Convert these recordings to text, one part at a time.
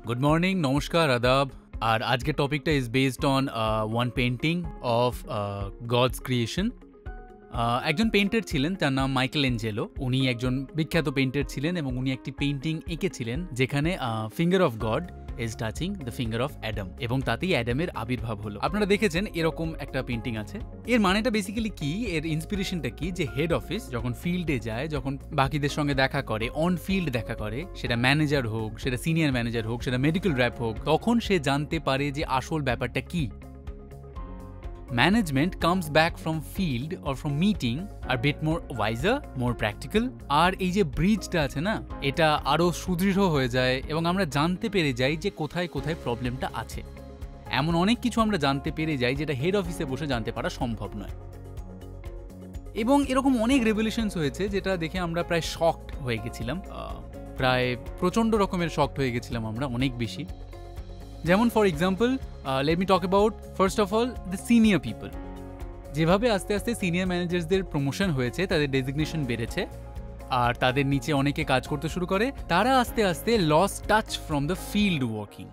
Good morning, নমস্কার, আদাব। আর আজকের টপিকটা is based on one painting of God's creation. একজন পেইন্টার ছিলেন, তার নাম মাইকেল এঞ্জেলো। উনি একজন বিখ্যাত পেইন্টার ছিলেন এবং উনি একটি পেইন্টিং এঁকেছিলেন যেখানে finger of god is touching the finger of Adam, এবং তাতেই অ্যাডামের আবির্ভাব হলো। আপনারা দেখেছেন এরকম একটা পেইন্টিং আছে। এর মানেটা বেসিক্যালি কি, এর ইন্সপিরেশনটা কি, যে হেড অফিস যখন ফিল্ডে যায়, যখন বাকিদের সঙ্গে দেখা করে, অন ফিল্ড দেখা করে, সেটা ম্যানেজার হোক, সেটা সিনিয়র ম্যানেজার হোক, সেটা মেডিকেল র্যাপ হোক, তখন সে জানতে পারে যে আসল ব্যাপারটা কি। Management comes back from field or from meeting a bit more wiser, more practical, আর এই যে ব্রিজটা আছে না, এটা আরো সুদৃঢ় হয়ে যায় এবং আমরা জানতে পেরে যাই যে কোথায় কোথায় প্রবলেমটা আছে। এমন অনেক কিছু আমরা জানতে পেরে যাই যেটা হেড অফিসে বসে জানতে পারা সম্ভব নয়। এবং এরকম অনেক রেভলিউশনস হয়েছে যেটা দেখে আমরা প্রায় শকড হয়ে গেছিলাম, প্রায় প্রচণ্ড রকমের শকড হয়ে গেছিলাম আমরা, অনেক বেশি। যেমন for example, let me talk about first of all the senior people. যেভাবে আস্তে আস্তে সিনিয়র ম্যানেজার্সদের প্রমোশন হয়েছে, তাদের ডেজিগনেশন বেড়েছে আর তাদের নিচে অনেকে কাজ করতে শুরু করে, তারা আস্তে আস্তে loss touch from the field working,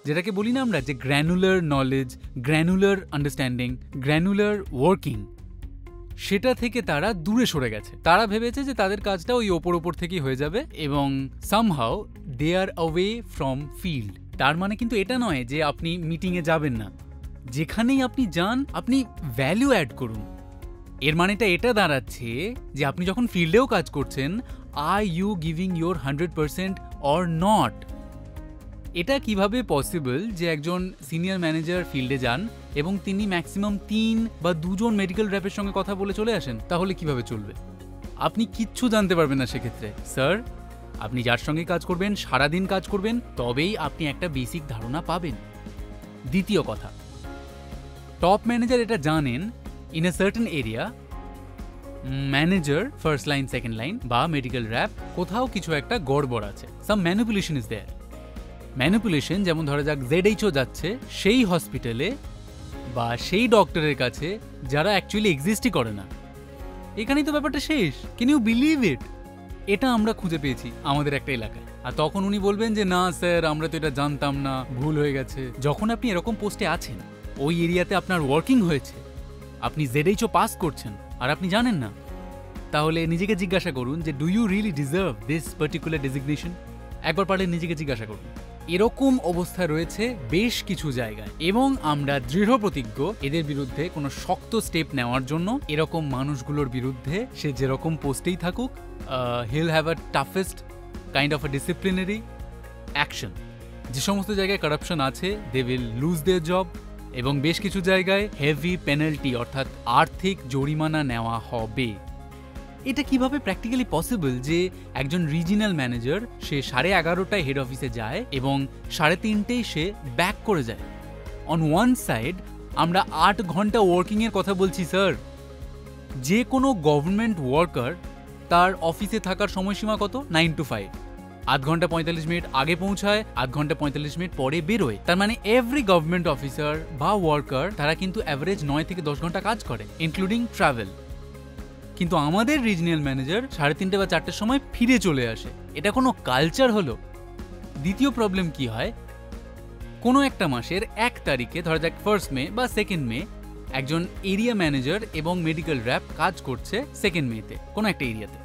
যেটাকে বলি না আমরা যে granular knowledge, granular understanding, granular working, সেটা থেকে তারা দূরে সরে গেছে। তারা ভেবেছে যে তাদের কাজটা ওই ওপর থেকেই হয়ে যাবে এবং somehow they are away from field. তার মানে কিন্তু এটা নয় যে আপনি মিটিংয়ে যাবেন না, যেখানেই আপনি যান আপনি ভ্যালু অ্যাড করুন। এর মানেটা এটা দাঁড়াচ্ছে যে আপনি যখন ফিল্ডেও কাজ করছেন, are you giving your 100% or not? এটা কিভাবে পসিবল যে একজন সিনিয়র ম্যানেজার ফিল্ডে যান এবং তিনি ম্যাক্সিমাম 3 বা 2 জন মেডিকেল র্যাপের সঙ্গে কথা বলে চলে আসেন? তাহলে কিভাবে চলবে? আপনি কিচ্ছু জানতে পারবেন না সেক্ষেত্রে। স্যার, আপনি যার সঙ্গে কাজ করবেন, সারাদিন কাজ করবেন, তবেই আপনি একটা বেসিক ধারণা পাবেন। দ্বিতীয় কথা, টপ ম্যানেজার এটা জানেন in a certain area manager first line, second line বা মেডিকেল র্যাপ কোথাও কিছু একটা গড়বড় আছে, সাম ম্যানিপুলেশন ইজ দেয়ার। ম্যানিপুলেশন যেমন ধরা যাক ZHO যাচ্ছে সেই হসপিটালে বা সেই ডক্টরের কাছে যারা অ্যাকচুয়ালি এক্সিস্টই করে না। এখানেই তো ব্যাপারটা শেষ। Can you believe it? এটা আমরা খুঁজে পেয়েছি আমাদের একটা এলাকায়। আর তখন উনি বলবেন যে না স্যার, আমরা তো এটা জানতাম না, ভুল হয়ে গেছে। যখন আপনি এরকম পোস্টে আছেন, ওই এরিয়াতে আপনার ওয়ার্কিং হয়েছে, আপনি ZHO পাস করছেন আর আপনি জানেন না, তাহলে নিজেকে জিজ্ঞাসা করুন যে do you really deserve this particular designation? একবার পারলে নিজেকে জিজ্ঞাসা করুন। এরকম অবস্থা রয়েছে বেশ কিছু জায়গায় এবং আমরা দৃঢ় প্রতিজ্ঞ এদের বিরুদ্ধে কোনো শক্ত স্টেপ নেওয়ার জন্য। এরকম মানুষগুলোর বিরুদ্ধে সে যেরকম পোস্টেই থাকুক, he'll have a toughest kind of a disciplinary action. যে সমস্ত জায়গায় কারাপশন আছে, they will lose their job, এবং বেশ কিছু জায়গায় হেভি পেনাল্টি অর্থাৎ আর্থিক জরিমানা নেওয়া হবে। এটা কিভাবে প্র্যাকটিক্যালি পসিবল যে একজন রিজিনাল ম্যানেজার সে 11:30টায় হেড অফিসে যায় এবং 3:30টায় সে ব্যাক করে যায়? অন ওয়ান সাইড আমরা 8 ঘন্টা ওয়ার্কিংয়ের কথা বলছি স্যার। যে কোনো গভর্নমেন্ট ওয়ার্কার তার অফিসে থাকার সময়সীমা কত? 9 to 5। 8 ঘন্টা 45 মিনিট আগে পৌঁছায়, 8 ঘন্টা 45 মিনিট পরে বেরোয়। তার মানে এভরি গভর্নমেন্ট অফিসার বা ওয়ার্কার তারা কিন্তু অ্যাভারেজ 9 থেকে 10 ঘন্টা কাজ করে, ইনক্লুডিং ট্রাভেল। কিন্তু আমাদের রিজিনাল ম্যানেজার 3:30 বা 4টের সময় ফিরে চলে আসে। এটা কোনো কালচার হলো? দ্বিতীয় প্রবলেম কি হয়, কোনো একটা মাসের 1 তারিখে, ধরা যাক 1 মে বা 2 মে, একজন এরিয়া ম্যানেজার এবং মেডিকেল র্যাপ কাজ করছে 2 মেতে কোনো একটা এরিয়াতে।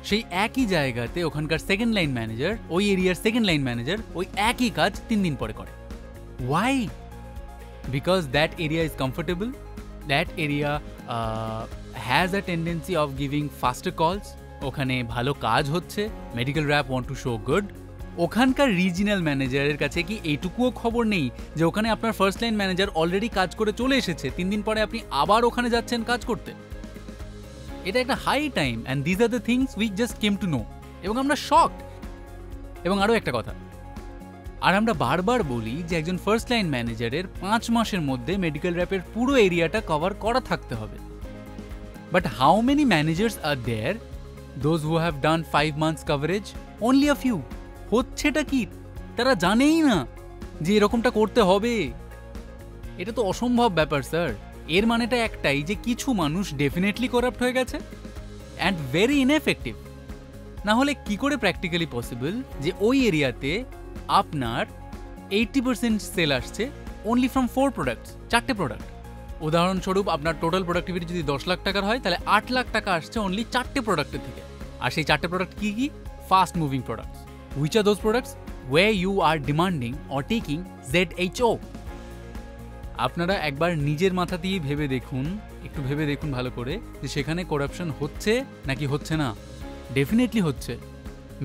সেই একই জায়গাতে ওখানকার সেকেন্ড লাইন ম্যানেজার, ওই এরিয়ার সেকেন্ড লাইন ম্যানেজার ওই একই কাজ 3 দিন পরে করে। Why? Because that area is comfortable, that area has a tendency of giving faster calls, ওখানে ভালো কাজ হচ্ছে, medical rep want to show good. ওখানকার রিজিনাল ম্যানেজারের কাছে কি এইটুকুও খবর নেই যে ওখানে আপনার ফার্স্ট লাইন ম্যানেজার অলরেডি কাজ করে চলে এসেছে, 3 দিন পরে আপনি আবার ওখানে যাচ্ছেন কাজ করতে? এটা একটা high time, and this are the things we just came to know, এবং আমরা শকড। এবং আরও একটা কথা, আর আমরা বারবার বলি যে একজন ফার্স্ট লাইন ম্যানেজারের 5 মাসের মধ্যে মেডিকেল র্যাপের পুরো এরিয়াটা কভার করা থাকতে হবে। But how many managers are there those who have done 5 months coverage? Only a few. হচ্ছেটা কি? তারা জানেই না যে এরকমটা করতে হবে। এটা তো অসম্ভব ব্যাপার স্যার। এর মানেটা একটাই যে কিছু মানুষ ডেফিনেটলি করাপ্ট হয়ে গেছে অ্যান্ড ভেরি ইনএফেক্টিভ। না হলে কি করে প্র্যাকটিক্যালি পসিবল যে ওই এরিয়াতে আপনার 80% সেল আসছে অনলি ফ্রম 4 প্রোডাক্টস, 4টে প্রোডাক্ট। উদাহরণস্বরূপ আপনার টোটাল প্রোডাক্টিভিটি যদি 10 লাখ টাকার হয়, তাহলে 8 লাখ টাকা আসছে অনলি 4টে প্রোডাক্টের থেকে। আর সেই 4টে প্রোডাক্ট কি কি? Fast moving products. Which are those products? Way you are demanding or taking ZHO। আপনারা একবার নিজের মাথা দিয়ে ভেবে দেখুন, একটু ভেবে দেখুন ভালো করে, যে সেখানে করাপশন হচ্ছে নাকি হচ্ছে না। ডেফিনেটলি হচ্ছে।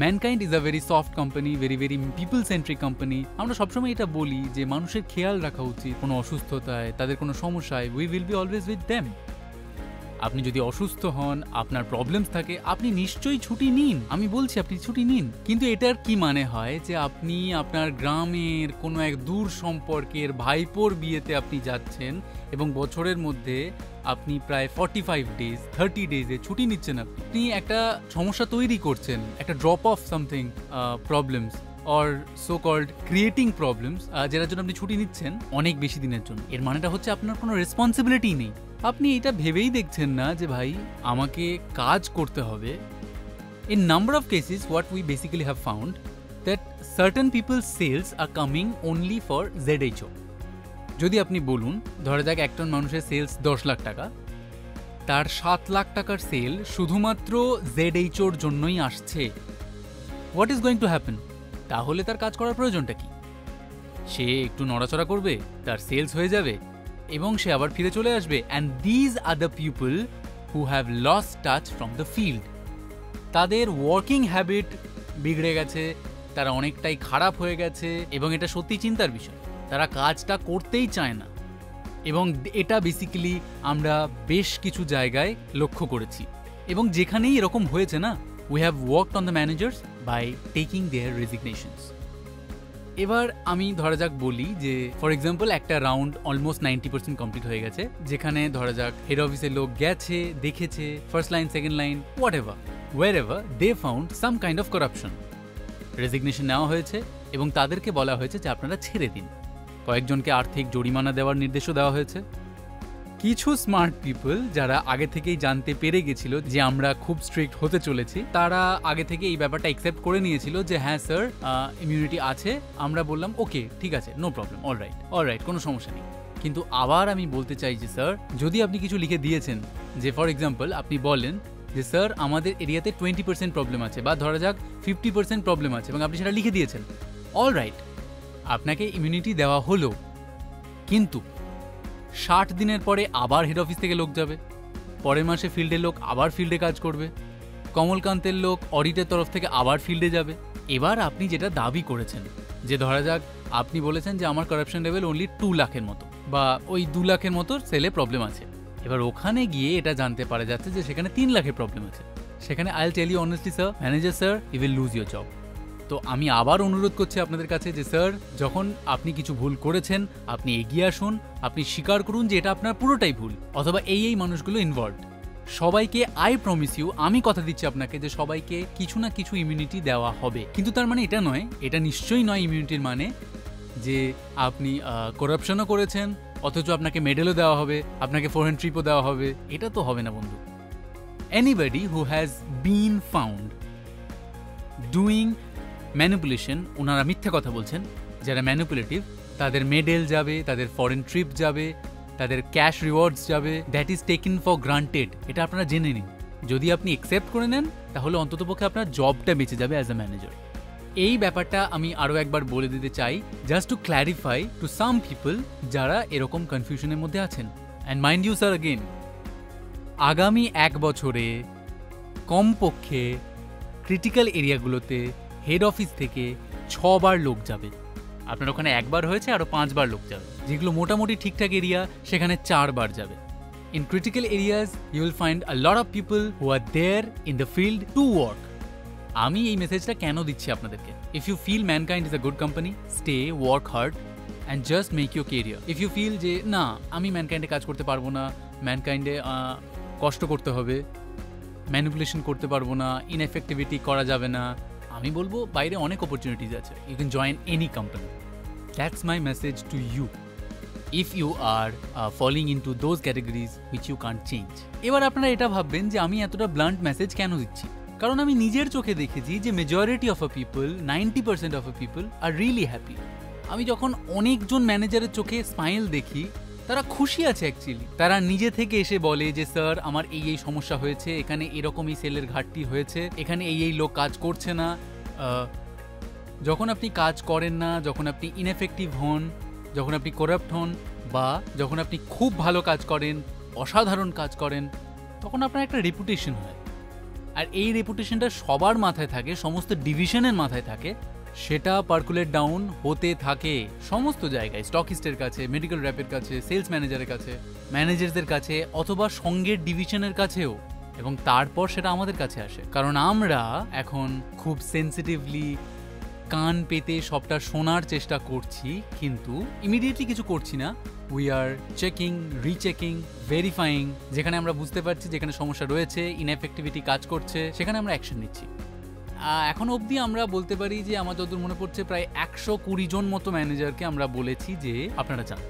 Mankind is a very soft company, very people centric company. আমরা সবসময় এটা বলি যে মানুষের খেয়াল রাখা উচিত, কোনো অসুস্থতায়, তাদের কোনো সমস্যায়, we will be always with them. আপনি যদি অসুস্থ হন, আপনার প্রবলেমস থাকে, আপনি নিশ্চয়ই ছুটি নিন। আমি বলছি আপনি ছুটি নিন। কিন্তু এটার কি মানে হয় যে আপনি আপনার গ্রামের কোনো এক দূর সম্পর্কের ভাইপোর বিয়েতে আপনি যাচ্ছেন এবং বছরের মধ্যে আপনি প্রায় 45 ডেজ 30 ডেজে ছুটি নিচ্ছেন। আপনি একটা সমস্যা তৈরি করছেন, একটা drop of something problems or so called creating problems, যেটার জন্য আপনি ছুটি নিচ্ছেন অনেক বেশি দিনের জন্য। এর মানেটা হচ্ছে আপনার কোনো রেসপন্সিবিলিটি নেই। আপনি এটা ভেবেই দেখছেন না যে ভাই আমাকে কাজ করতে হবে। In number of cases what we basically have found that certain people's sales are coming only for ZHO। যদি আপনি বলুন, ধরা যাক একজন মানুষের সেলস 10 লাখ টাকা, তার 7 লাখ টাকার সেল শুধুমাত্র ZHOর জন্যই আসছে। What is going to happen? তাহলে তার কাজ করার প্রয়োজনটা কি? সে একটু নড়াচড়া করবে, তার সেলস হয়ে যাবে এবং সে আবার ফিরে চলে আসবে। And these are the people who have lost touch from the field. তাদের ওয়ার্কিং হ্যাবিট বিগড়ে গেছে, তারা অনেকটাই খারাপ হয়ে গেছে এবং এটা সত্যি চিন্তার বিষয়। তারা কাজটা করতেই চায় না এবং এটা বেসিক্যালি আমরা বেশ কিছু জায়গায় লক্ষ্য করেছি এবং যেখানেই এরকম হয়েছে না, we have worked on the managers by taking their resignations. এবার আমি ধরা যাক বলি যে ফর এক্সাম্পল একটা রাউন্ড অলমোস্ট 90% কমপ্লিট হয়ে গেছে, যেখানে ধরা যাক হেড অফিসের লোক গেছে, দেখেছে, first line, second line, whatever, whatever they found some kind of corruption. Resignation নেওয়া হয়েছে এবং তাদেরকে বলা হয়েছে যে আপনারা ছেড়ে দিন। কয়েকজনকে আর্থিক জরিমানা দেওয়ার নির্দেশও দেওয়া হয়েছে। কিছু স্মার্ট পিপল যারা আগে থেকেই জানতে পেরে গেছিল যে আমরা খুব স্ট্রিক্ট হতে চলেছি, তারা আগে থেকে এই ব্যাপারটা অ্যাকসেপ্ট করে নিয়েছিল যে হ্যাঁ স্যার ইমিউনিটি আছে। আমরা বললাম ওকে ঠিক আছে, নো প্রবলেম, অলরাইট, কোনো সমস্যা নেই। কিন্তু আবার আমি বলতে চাই যে স্যার, যদি আপনি কিছু লিখে দিয়েছেন, যে ফর এক্সাম্পল আপনি বলেন যে স্যার আমাদের এরিয়াতে 20% প্রবলেম আছে, বা ধরা যাক 50% প্রবলেম আছে, এবং আপনি সেটা লিখে দিয়েছেন, অলরাইট, আপনাকে ইমিউনিটি দেওয়া হলো। কিন্তু 60 দিনের পরে আবার হেড অফিস থেকে লোক যাবে, পরের মাসে ফিল্ডের লোক আবার ফিল্ডে কাজ করবে, কমলকান্তের লোক অডিটের তরফ থেকে আবার ফিল্ডে যাবে। এবার আপনি যেটা দাবি করেছেন, যে ধরা যাক আপনি বলেছেন যে আমার কারাপশন লেভেল অনলি 2 লাখের মতো, বা ওই 2 লাখের মতো সেলে প্রবলেম আছে। এবার ওখানে গিয়ে এটা জানতে পারা যাচ্ছে যে সেখানে 3 লাখের প্রবলেম আছে। সেখানে I will tell you honestly sir, manager sir, you will lose your job. তো আমি আবার অনুরোধ করছি আপনাদের কাছে যে স্যার, যখন আপনি কিছু ভুল করেছেন আপনি এগিয়ে আসুন, আপনি স্বীকার করুন যে এটা আপনার পুরোটাই ভুল, অথবা এই মানুষগুলো ইনভলভড। সবাইকে আই প্রমিস ইউ, আমি কথা দিচ্ছি আপনাকে যে সবাইকে কিছু না কিছু ইমিউনিটি দেওয়া হবে। কিন্তু তার মানে এটা নয়, এটা নিশ্চয়ই নয় ইমিউনিটির মানে যে আপনি করাপশনও করেছেন অথচ আপনাকে মেডেলও দেওয়া হবে, আপনাকে ফরেন ট্রিপও দেওয়া হবে। এটা তো হবে না বন্ধু। Anybody who has been found doing manipulation, ওনারা মিথ্যে কথা বলছেন, যারা ম্যানিপুলেটিভ, তাদের মেডেল যাবে, তাদের ফরেন ট্রিপ যাবে, তাদের ক্যাশ রিওয়ার্ডস যাবে। That is taken for granted. এটা আপনারা জেনে নিন। যদি আপনি অ্যাকসেপ্ট করে নেন তাহলে অন্ততপক্ষে আপনার জবটা বেঁচে যাবে অ্যাজ এ ম্যানেজার। এই ব্যাপারটা আমি আরও একবার বলে দিতে চাই, just to clarify to some people যারা এরকম কনফিউশনের মধ্যে আছেন। And mind you sir, again আগামী 1 বছরে কমপক্ষে ক্রিটিক্যাল এরিয়াগুলোতে হেড অফিস থেকে 6 বার লোক যাবে। আপনার ওখানে 1 বার হয়েছে, আরও 5 বার লোক যাবে। যেগুলো মোটামুটি ঠিকঠাক এরিয়া সেখানে 4 বার যাবে। In critical areas you will find a lot of people who are there in the field to work. আমি এই মেসেজটা কেন দিচ্ছি আপনাদেরকে? If you feel Mankind is a good company, stay, work hard and just make your career. If you feel যে না আমি ম্যানকাইন্ডে কাজ করতে পারবো না, ম্যানকাইন্ডে কষ্ট করতে হবে, ম্যানিপুলেশন করতে পারবো না, ইনএফেক্টিভিটি করা যাবে না, আমি বলবো বাইরে অনেক অপরচুনিটিস আছে। You can join any company. That's my message to you if you are falling into those categories which you can't change. এবার আপনারা এটা ভাববেন যে আমি এতটা ব্লান্ট মেসেজ কেন দিচ্ছি? কারণ আমি নিজের চোখে দেখেছি যে majority of a people, 90% of a people are really happy. আমি যখন অনেকজন ম্যানেজারের চোখে স্মাইল দেখি, তারা খুশি আছে অ্যাকচুয়ালি। তারা নিজে থেকে এসে বলে যে স্যার আমার এই সমস্যা হয়েছে, এখানে এরকমই সেলের ঘাটতি হয়েছে, এখানে এই লোক কাজ করছে না। যখন আপনি কাজ করেন না, যখন আপনি ইনএফেক্টিভ হন, যখন আপনি করাপ্ট হন, বা যখন আপনি খুব ভালো কাজ করেন, অসাধারণ কাজ করেন, তখন আপনার একটা রেপুটেশন হয়। আর এই রেপুটেশনটা সবার মাথায় থাকে, সমস্ত ডিভিশনের মাথায় থাকে। সেটা পার্কুলেট ডাউন হতে থাকে সমস্ত জায়গায়, স্টকিস্টের কাছে, মেডিকেল র্যাপের কাছে, সেলস ম্যানেজারের কাছে, ম্যানেজারদের কাছে, অথবা সঙ্গের ডিভিশনের কাছেও, এবং তারপর সেটা আমাদের কাছে আসে। কারণ আমরা এখন খুব সেন্সিটিভলি কান পেতে সবটা শোনার চেষ্টা করছি, কিন্তু ইমিডিয়েটলি কিছু করছি না। We are checking, rechecking, verifying. যেখানে আমরা বুঝতে পারছি যেখানে সমস্যা রয়েছে, ইনএফেক্টিভিটি কাজ করছে, সেখানে আমরা অ্যাকশন নিচ্ছি। এখন অবধি আমরা বলতে পারি যে আমার যতদূর মনে পড়ছে প্রায় 120 জন মতো ম্যানেজারকে আমরা বলেছি যে আপনারা চান।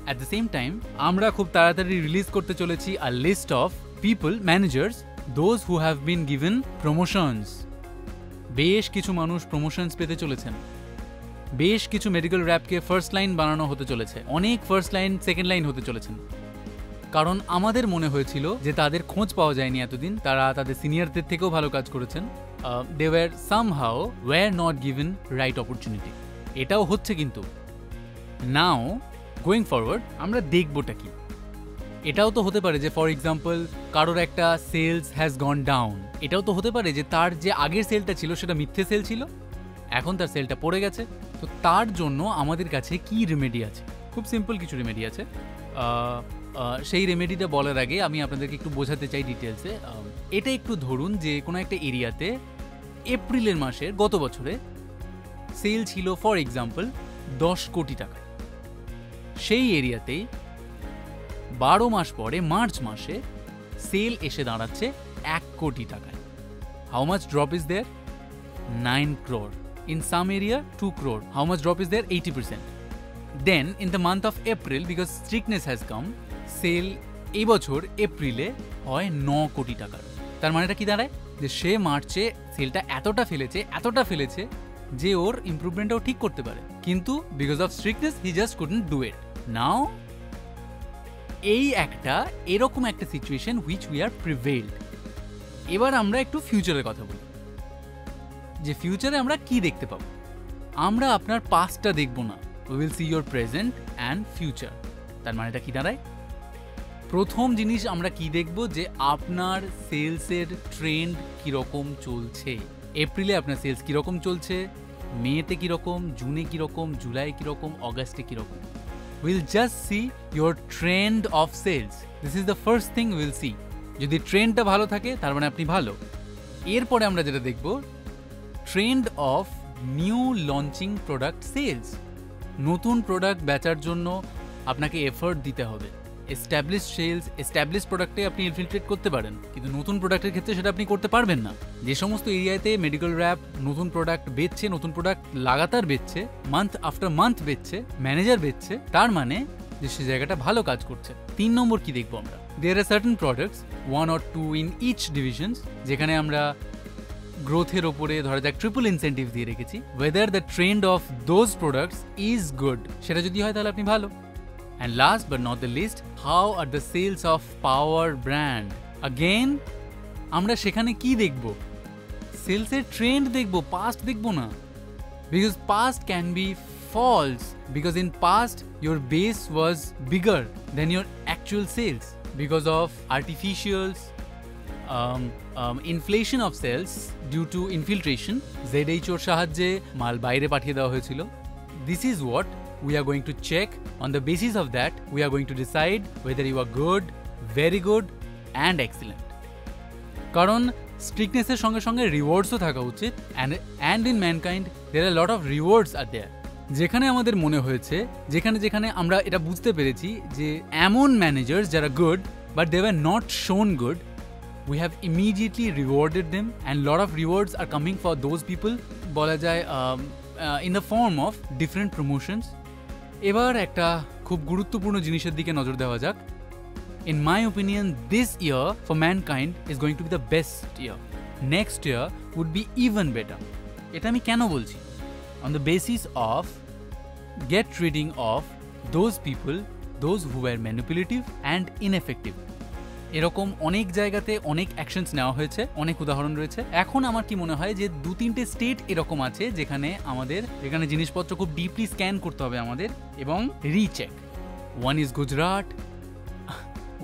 অ্যাট দ্য সেম টাইম আমরা খুব তাড়াতাড়ি রিলিজ করতে চলেছি a list of people, managers, those who have been given promotions. বেশ কিছু মানুষ প্রমোশনস পেতে চলেছেন, বেশ কিছু মেডিকেল র্যাপকে ফার্স্ট লাইন বানানো হতে চলেছে, অনেক ফার্স্ট লাইন, সেকেন্ড লাইন হতে চলেছেন। কারণ আমাদের মনে হয়েছিল যে তাদের খোঁজ পাওয়া যায়নি এতদিন, তারা তাদের সিনিয়রদের থেকেও ভালো কাজ করেছেন। They were somehow not given right opportunity. এটাও হচ্ছে, কিন্তু নাও গোয়িং ফরওয়ার্ড আমরা দেখবোটা কি। এটাও তো হতে পারে যে ফর এক্সাম্পল কারোর একটা সেলস হ্যাজ গন ডাউন। এটাও তো হতে পারে যে তার যে আগের সেলটা ছিল সেটা মিথ্যে সেল ছিল, এখন তার সেলটা পড়ে গেছে। তো তার জন্য আমাদের কাছে কি রেমেডি আছে? খুব সিম্পল কিছু রেমেডি আছে। সেই রেমেডিটা বলার আগে আমি আপনাদেরকে একটু বোঝাতে চাই ডিটেলসে। এটা একটু ধরুন যে কোনো একটা এরিয়াতে এপ্রিলের মাসের গত বছরে সেল ছিল ফর এক্সাম্পল 10 কোটি টাকা। সেই এরিয়াতেই 12 মাস পরে মার্চ মাসে সেল এসে দাঁড়াচ্ছে 1 কোটি টাকায়। How much drop is there? 9 crore. In some area 2 crore. How much drop is there? 80%. Then in the month of April, because strictness has come, sale এই বছর এপ্রিলে হয় 9 কোটি টাকার। তার মানেটা কি দাঁড়ায়? যে সে মার্চে সেলটা এতটা ফেলেছে যে ওর ইমপ্রুভমেন্টটাও ঠিক করতে পারে, কিন্তু because of strictness he just couldn't do it. Now এই এরকম একটা situation which we are prevailed. এবার আমরা একটু ফিউচারের কথা বলি, যে ফিউচারে আমরা কি দেখতে পাবো। আমরা আপনার পাস্টটা দেখব না, we will see your present and future. তার মানেটা কি দাঁড়ায়? প্রথম জিনিস আমরা কি দেখব, যে আপনার সেলসের ট্রেন্ড কীরকম চলছে। এপ্রিলে আপনার সেলস কীরকম চলছে, মেতে কীরকম, জুনে কীরকম, জুলাই কীরকম, অগাস্টে কীরকম। Will just see your trend of sales. This is the first thing will see. যদি ট্রেন্ডটা ভালো থাকে তার মানে আপনি ভালো। এরপরে আমরা যেটা দেখব, trend of new launching product sales. নতুন প্রোডাক্ট বেচার জন্য আপনাকে এফোর্ট দিতে হবে। এস্টাবলিশ প্রোডাক্টে আপনি ইনফিল্ট্রেট করতে পারেন, কিন্তু নতুন প্রোডাক্টের ক্ষেত্রে সেটা আপনি করতে পারবেন না। যে সমস্ত এরিয়াতে মেডিকেল র্যাপ নতুন প্রোডাক্ট বেচছে, নতুন প্রোডাক্ট লাগাতার বেচছে, মান্থ আফটার মান্থ বেচছে, ম্যানেজার বেচছে, তার মানে যে সে জায়গাটা ভালো কাজ করছে। 3 নম্বর কি দেখবো আমরা, there are certain products 1 or 2 in each divisions, যেখানে আমরা গ্রোথের ওপরে ধরা যাক ট্রিপল ইনসেন্টিভ দিয়ে রেখেছি। Whether the trend of those products is good, সেটা যদি হয় তাহলে আপনি ভালো। And last but not the least, how are the sales of power brand? Again, আমরা সেখানে কি দেখব? সেলসের ট্রেন্ড দেখব, পাস্ট দেখব না। Because past can be false, because in past your base was bigger than your actual sales because of artificials, inflation of sales due to infiltration, ZHOর সাহায্যে মাল বাইরে পাঠিয়ে দেওয়া হয়েছিল। This is what we are going to check. On the basis of that, we are going to decide whether you are good, very good and excellent. কারণ স্ট্রিক্টনেসের সঙ্গে সঙ্গে রিওয়ার্ডসও থাকা উচিত, and in mankind there are a lot of rewards are there. যেখানে আমাদের মনে হয়েছে, যেখানে আমরা এটা বুঝতে পেরেছি যে এমন ম্যানেজার্স যারা good but they were not shown good, we have immediately rewarded them and lot of rewards are coming for those people, বলা যায় in the form of different promotions. এবার একটা খুব গুরুত্বপূর্ণ জিনিসের দিকে নজর দেওয়া যাক। In my opinion, this year for mankind is going to be the best year. Next year would be even better. এটা আমি কেন বলছি? On the basis of get ridding of those people, those who were manipulative and ineffective. এরকম অনেক জায়গাতে অনেক actions নেওয়া হয়েছে, অনেক উদাহরণ রয়েছে। এখন আমার কি মনে হয় যে 2-3টে স্টেট এরকম আছে যেখানে জিনিসপত্র খুব ডিপলি স্ক্যান করতে হবে আমাদের এবং recheck. One is Gujarat,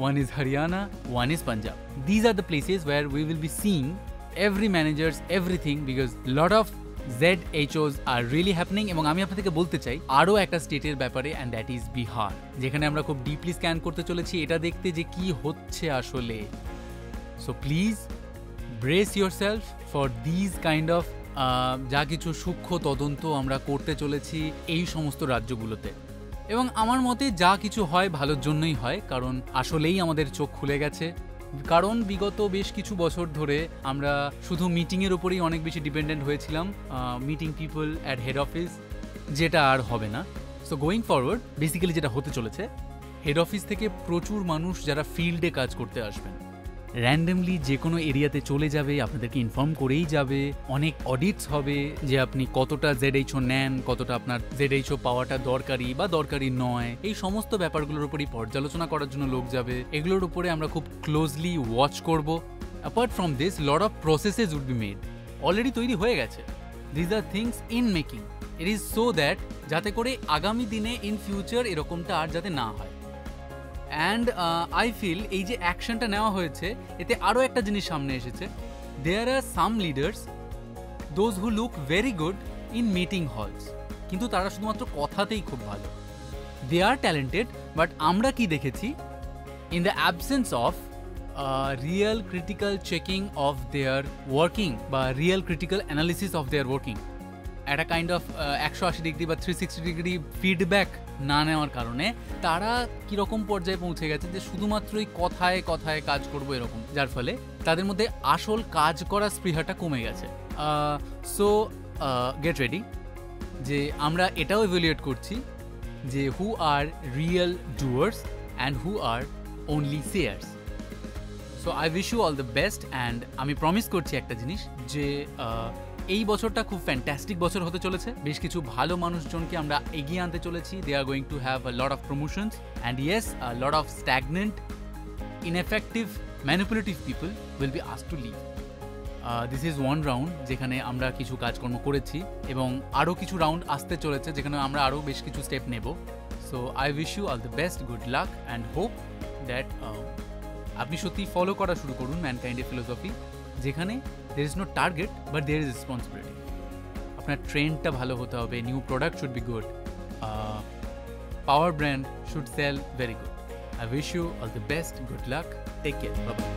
one is Haryana, one is Punjab. These are the places where we will be seeing every managers, everything, because lot of ZHOs are really happening. এবং আমি আপনাদেরকে বলতে চাই আরও একটা স্টেটের ব্যাপারে, and that is বিহার, যেখানে আমরা খুব ডিপলি স্ক্যান করতে চলেছি এটা দেখতে যে কি হচ্ছে আসলে। So please brace yourself for these kind of যা কিছু সূক্ষ্ম তদন্ত আমরা করতে চলেছি এই সমস্ত রাজ্যগুলোতে। এবং আমার মতে যা কিছু হয় ভালোর জন্যই হয়, কারণ আসলেই আমাদের চোখ খুলে গেছে। কারণ বিগত বেশ কিছু বছর ধরে আমরা শুধু মিটিংয়ের উপরেই অনেক বেশি ডিপেন্ডেন্ট হয়েছিলাম, meeting people at head office, যেটা আর হবে না। সো গোয়িং ফরওয়ার্ড বেসিক্যালি যেটা হতে চলেছে, হেড অফিস থেকে প্রচুর মানুষ যারা ফিল্ডে কাজ করতে আসবেন র্যান্ডমলি যে কোনো এরিয়াতে চলে যাবে, আপনাদেরকে ইনফর্ম করেই যাবে। অনেক অডিটস হবে যে আপনি কতটা ZHO নেন, কতটা আপনার ZHO পাওয়াটা দরকারি বা দরকারি নয়, এই সমস্ত ব্যাপারগুলোর উপরই পর্যালোচনা করার জন্য লোক যাবে। এগুলোর উপরে আমরা খুব ক্লোজলি ওয়াচ করব। Apart from this, lot of processes would be made, already তৈরি হয়ে গেছে। This are things in making. It is so that যাতে করে আগামী দিনে ইন ফিউচার এরকমটা আর যাতে না হয়। অ্যান্ড আই ফিল এই যে অ্যাকশনটা নেওয়া হয়েছে এতে আরও একটা জিনিস সামনে এসেছে। There are some leaders those who look very good in meeting halls, কিন্তু তারা শুধুমাত্র কথাতেই খুব ভালো। দে আর ট্যালেন্টেড, বাট আমরা কি দেখেছি, in the absence of real critical checking of their working বা real critical analysis of their working, একটা কাইন্ড অফ 180 ডিগ্রি বা 360 ডিগ্রি ফিডব্যাক না নেওয়ার কারণে তারা কীরকম পর্যায়ে পৌঁছে গেছে যে শুধুমাত্রই কথায় কথায় কাজ করবো এরকম, যার ফলে তাদের মধ্যে আসল কাজ করার স্পৃহাটা কমে গেছে। সো গেট রেডি যে আমরা এটাও ইভ্যালুয়েট করছি যে who are real doers and who are only sayers. So I wish you all the best, and আমি প্রমিস করছি একটা জিনিস যে এই বছরটা খুব ফ্যান্টাস্টিক বছর হতে চলেছে। বেশ কিছু ভালো মানুষজনকে আমরা এগিয়ে আনতে চলেছি। They are going to have a lot of promotions and yes, a lot of stagnant, ineffective, manipulative people will be asked to leave. This is one round যেখানে আমরা কিছু কাজকর্ম করেছি এবং আরও কিছু রাউন্ড আসতে চলেছে যেখানে আমরা আরও বেশ কিছু স্টেপ নেব। So I wish you all the best, good luck and hope that আপনি সত্যি ফলো করা শুরু করুন ম্যানকাইন্ডের ফিলোসফি, যেখানে there is no target but there is responsibility. আপনার ট্রেন্ডটা ভালো হতে হবে, new product should be good, power brand should sell very good. I wish you all the best, good luck, take care, bye bye.